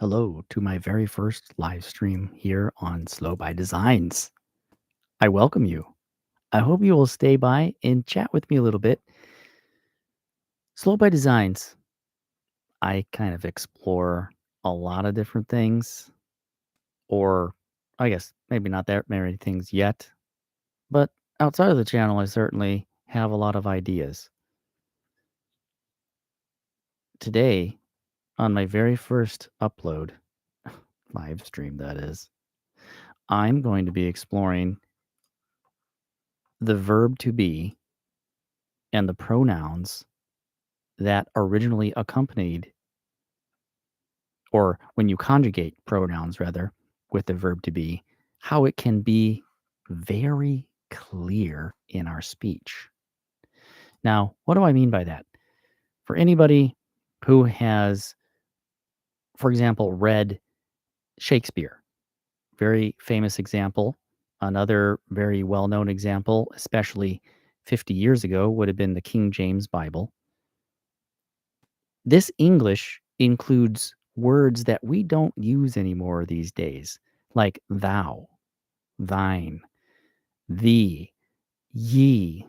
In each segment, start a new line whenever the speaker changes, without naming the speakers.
Hello to my very first live stream here on Slow by Designs. I welcome you. I hope you will stay by and chat with me a little bit. Slow by Designs, I kind of explore a lot of different things, or I guess maybe not that many things yet, but outside of the channel, I certainly have a lot of ideas. Today, on my very first upload, live stream that is, I'm going to be exploring the verb to be and the pronouns that originally accompanied, or when you conjugate pronouns rather, with the verb to be, how it can be very clear in our speech. Now, what do I mean by that? For anybody who has, for example, read Shakespeare, very famous example, another very well known example, especially 50 years ago, would have been the King James Bible. This English includes words that we don't use anymore these days, like thou, thine, thee, ye,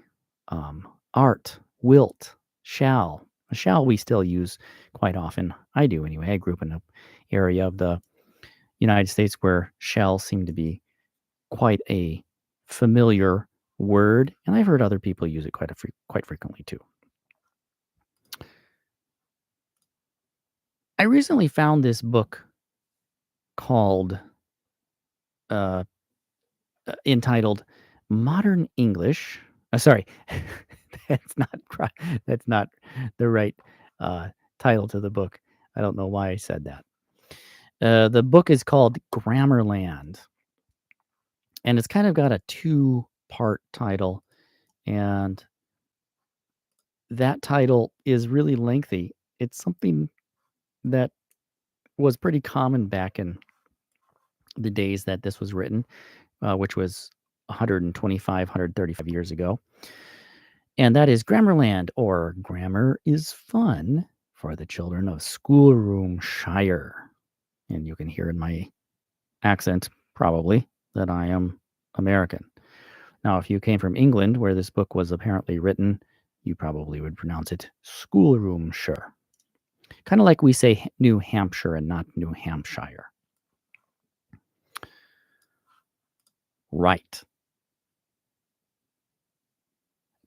art, wilt, shall. Shall we still use quite often. I do anyway. I grew up in an area of the United States where shall seemed to be quite a familiar word, and I've heard other people use it quite frequently too. I recently found this book called uh, entitled "Modern English." Sorry, that's not that's not the right uh, title to the book. I don't know why I said that. The book is called Grammarland, and it's kind of got a two-part title, and that title is really lengthy. It's something that was pretty common back in the days that this was written, which was 125, 135 years ago. And that is Grammarland, or Grammar is Fun for the Children of Schoolroom Shire. And you can hear in my accent, probably, that I am American. Now, if you came from England, where this book was apparently written, you probably would pronounce it Schoolroomshire. Kind of like we say New Hampshire and not New Hampshire. Right.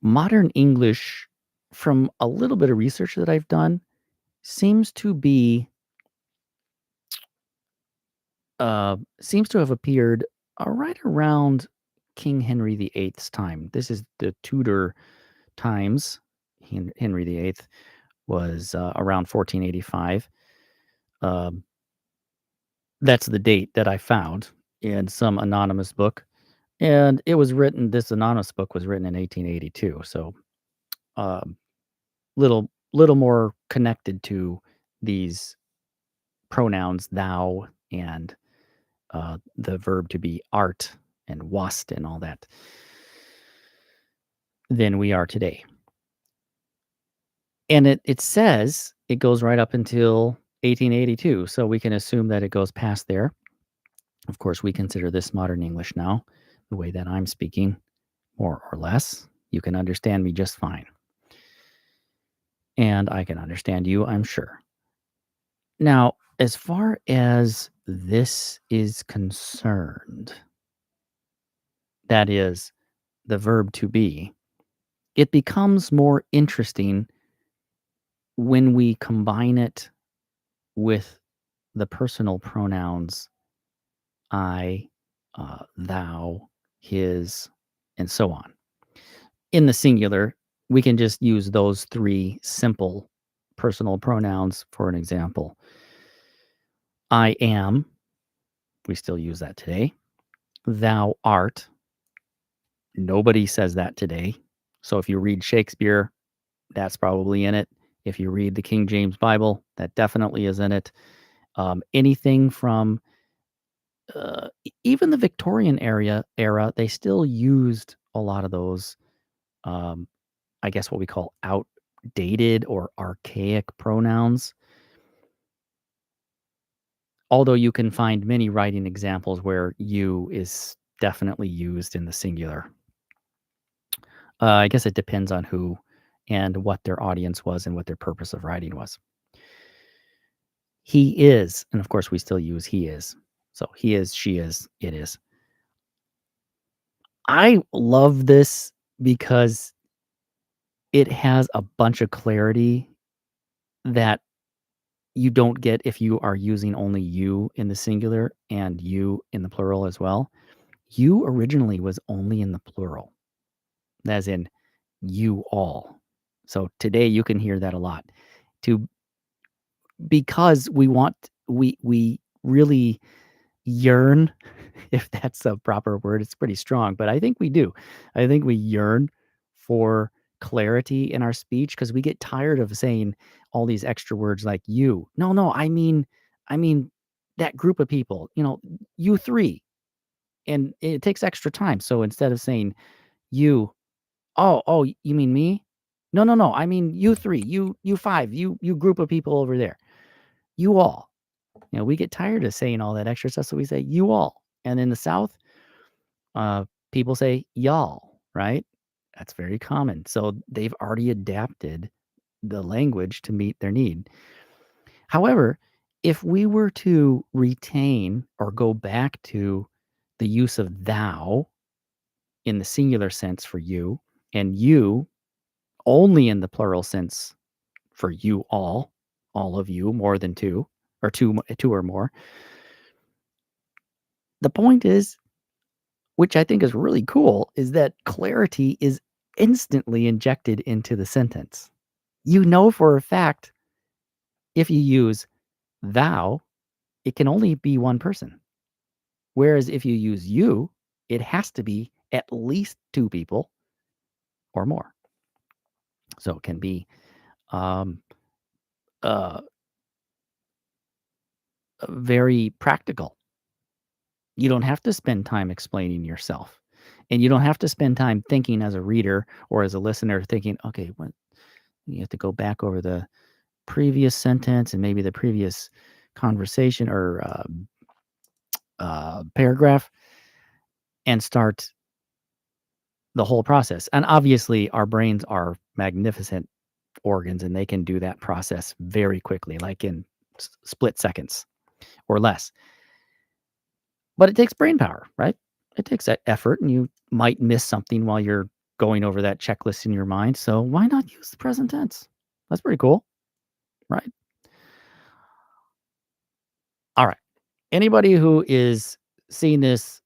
Modern English, from a little bit of research that I've done, seems to be seems to have appeared right around King Henry VIII's time. This is the Tudor times. Henry VIII was around 1485. Um, that's the date that I found in some anonymous book, and it was written. This anonymous book was written in 1882. So, um, little more connected to these pronouns thou and the verb to be art and wast and all that than we are today. And it says it goes right up until 1882, so we can assume that it goes past there. Of course, we consider this modern English now, the way that I'm speaking, more or less. You can understand me just fine. And I can understand you, I'm sure. Now, as far as this is concerned, that is the verb to be, it becomes more interesting when we combine it with the personal pronouns I, thou, his, and so on. In the singular, we can just use those three simple personal pronouns for an example. I am, we still use that today. Thou art, nobody says that today. So if you read Shakespeare, that's probably in it. If you read the King James Bible, that definitely is in it. Anything from even the Victorian era, they still used a lot of those, um, I guess what we call outdated or archaic pronouns. Although you can find many writing examples where you is definitely used in the singular. I guess it depends on who and what their audience was and what their purpose of writing was. He is, and of course we still use he is. So he is, she is, it is. I love this because it has a bunch of clarity that you don't get if you are using only you in the singular and you in the plural as well. You originally was only in the plural, as in you all. So today you can hear that a lot. To because we really yearn, if that's a proper word, it's pretty strong, but I think we do. I think we yearn for clarity in our speech because we get tired of saying all these extra words like you. No, no, I mean that group of people, you three. And it takes extra time. So instead of saying you, oh, you mean me? No, no, no. I mean you three, you five, you group of people over there. You all. We get tired of saying all that extra stuff, so we say you all. And in the South, people say y'all, right? That's very common. So they've already adapted the language to meet their need. However, if we were to retain or go back to the use of thou in the singular sense for you and you only in the plural sense for you all of you, more than two or two or more. The point is, which I think is really cool, is that clarity is instantly injected into the sentence. You know for a fact if you use thou, it can only be one person. Whereas if you use you, it has to be at least two people or more. So it can be um, uh, very practical. You don't have to spend time explaining yourself. And you don't have to spend time thinking as a reader or as a listener thinking, okay, what you have to go back over the previous sentence and maybe the previous conversation or paragraph and start the whole process. And obviously, our brains are magnificent organs and they can do that process very quickly, like in split seconds or less. But it takes brain power, right? It takes that effort, and you might miss something while you're going over that checklist in your mind. So why not use the present tense? That's pretty cool, right? All right. Anybody who is seeing this,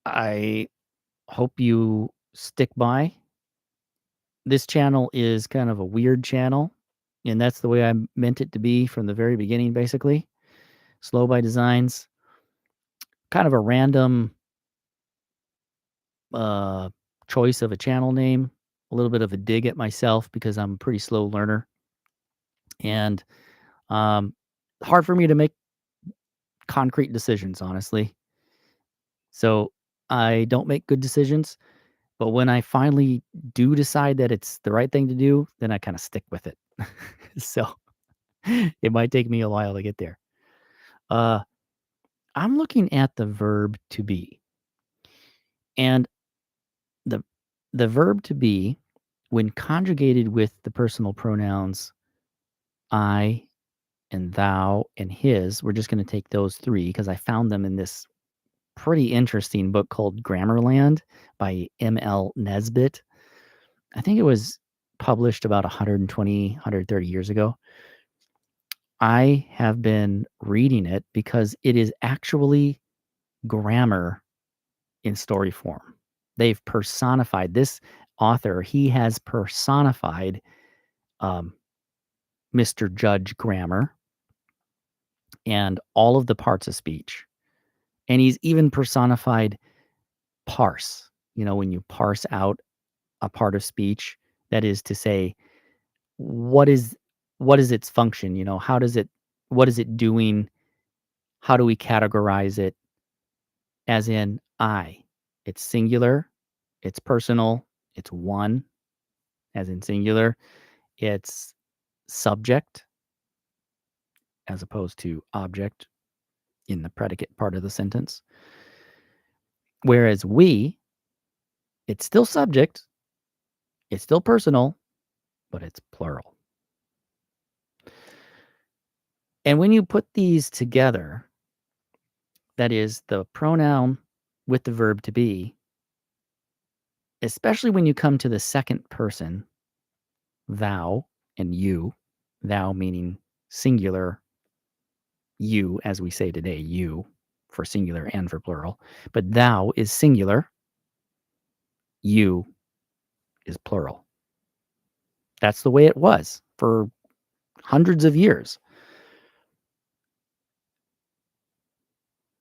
I hope you stick by. This channel is kind of a weird channel, and that's the way I meant it to be from the very beginning, basically. Slow by designs, kind of a random uh, choice of a channel name, a little bit of a dig at myself because I'm a pretty slow learner, and um, hard for me to make concrete decisions, honestly. So I don't make good decisions. But when I finally do decide that it's the right thing to do, then I kinda stick with it. So, it might take me a while to get there. Uh, I'm looking at the verb to be, and the the verb to be, when conjugated with the personal pronouns I and thou and his, we're just gonna take those 3 because I found them in this pretty interesting book called Grammarland by M.L. Nesbitt. I think it was published about 120, 130 years ago. I have been reading it because it is actually grammar in story form. They've personified this author. He has personified um, Mr. Judge Grammar and all of the parts of speech. And he's even personified parse. When you parse out a part of speech, that is to say, what is what is its function? How does it what is it doing? How do we categorize it? As in I. It's singular, it's personal, it's one, as in singular. It's subject, as opposed to object in the predicate part of the sentence. Whereas we, it's still subject, it's still personal, but it's plural. And when you put these together, that is the pronoun with the verb to be, especially when you come to the second person, thou and you, thou meaning singular, you, as we say today, you for singular and for plural, but thou is singular, you is plural. That's the way it was for hundreds of years.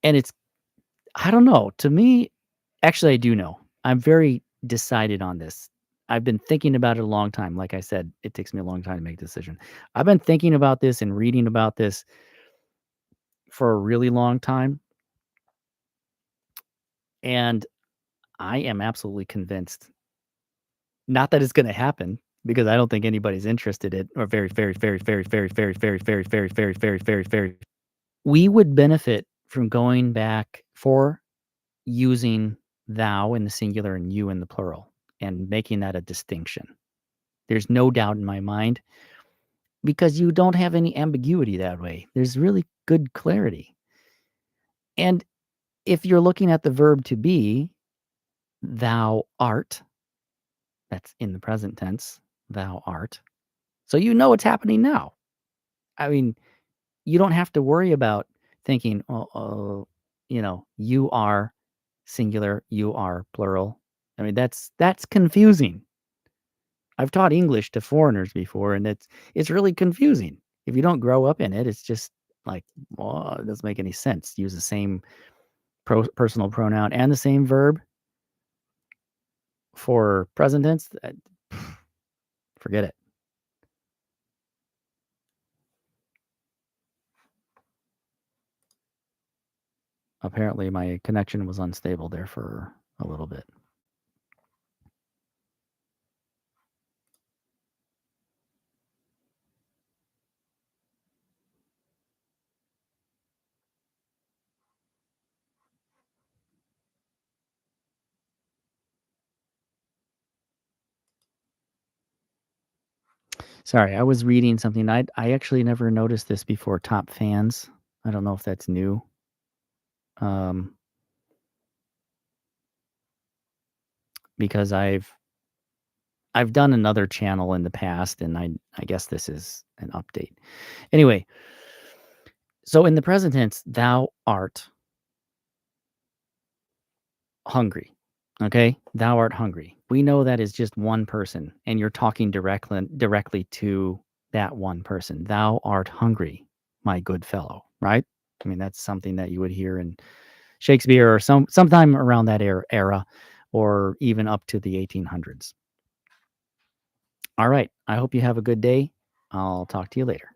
And it's, I don't know, to me, actually, I do know. I'm very decided on this. I've been thinking about it a long time. Like I said, it takes me a long time to make a decision. I've been thinking about this and reading about this for a really long time. And I am absolutely convinced, not that it's going to happen, because I don't think anybody's interested in, or very, very, very, very, very, very, very, very, very, very, very, very, very. We would benefit from going back for using thou in the singular and you in the plural and making that a distinction. There's no doubt in my mind, because you don't have any ambiguity that way. There's really good clarity. And if you're looking at the verb to be, thou art, that's in the present tense, thou art. So you know what's happening now. I mean, you don't have to worry about thinking, you are singular, you are plural. I mean, that's confusing. I've taught English to foreigners before, and it's really confusing. If you don't grow up in it, it's just like, well, it doesn't make any sense. Use the same personal pronoun and the same verb for present tense. Forget it. Apparently, my connection was unstable there for a little bit. Sorry, I was reading something. I actually never noticed this before. Top fans. I don't know if that's new. Because I've done another channel in the past, and I guess this is an update. Anyway, so in the present tense, thou art hungry. Okay? Thou art hungry. We know that is just one person, and you're talking directly to that one person. Thou art hungry, my good fellow, right? I mean, that's something that you would hear in Shakespeare or sometime around that era, or even up to the 1800s. All right. I hope you have a good day. I'll talk to you later.